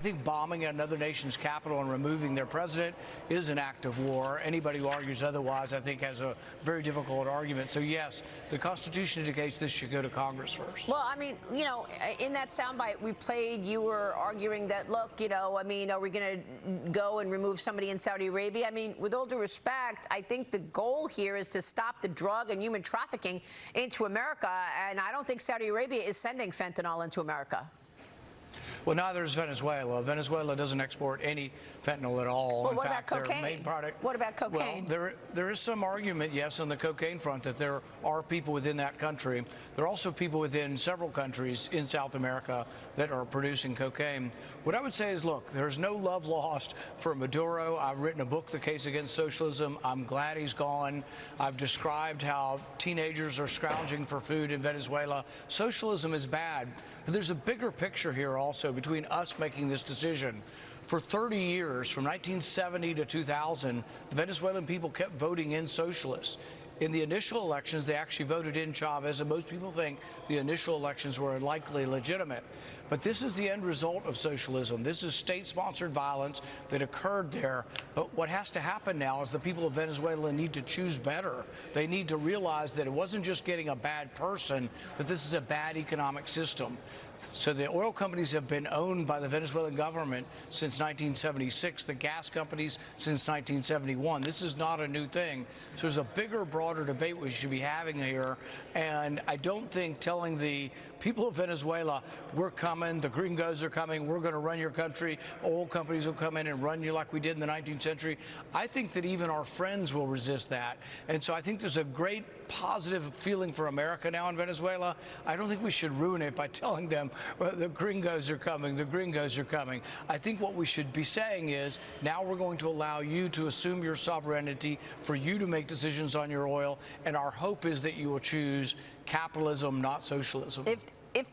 think bombing another nation's capital and removing their president is an act of war. Anybody who argues otherwise, I think, has a very difficult argument. So, yes, the Constitution indicates this should go to Congress first. Well, I mean, you know, in that soundbite we played, you were arguing that, look, you know, I mean, are we going to go and remove somebody in Saudi Arabia? I mean, with all due respect, I think the goal here is to stop the drug and human trafficking into America, and I don't think Saudi Arabia is sending fentanyl into America. Well, neither is Venezuela. Venezuela doesn't export any fentanyl at all. Well, in what fact, about cocaine? Their main product. What about cocaine? Well, there is some argument, yes, on the cocaine front that there are people within that country. There are also people within several countries in South America that are producing cocaine. What I would say is, look, there's no love lost for Maduro. I've written a book, The Case Against Socialism. I'm glad he's gone. I've described how teenagers are scrounging for food in Venezuela. Socialism is bad, but there's a bigger picture here also between us making this decision. For 30 years, from 1970 to 2000, the Venezuelan people kept voting in socialists. In the initial elections, they actually voted in Chavez, and most people think the initial elections were likely legitimate. But this is the end result of socialism. This is state-sponsored violence that occurred there. But what has to happen now is the people of Venezuela need to choose better. They need to realize that it wasn't just getting a bad person, that this is a bad economic system. So the oil companies have been owned by the Venezuelan government since 1976, the gas companies since 1971. This is not a new thing. So there's a bigger, broader debate we should be having here. And I don't think telling the people of Venezuela, we're coming, the gringos are coming, we're going to run your country, oil companies will come in and run you like we did in the 19th century. I think that even our friends will resist that. And so I think there's a great positive feeling for America now in Venezuela. I don't think we should ruin it by telling them, well, the gringos are coming, the gringos are coming. I think what we should be saying is, now we're going to allow you to assume your sovereignty, for you to make decisions on your oil, and our hope is that you will choose capitalism, not socialism. If the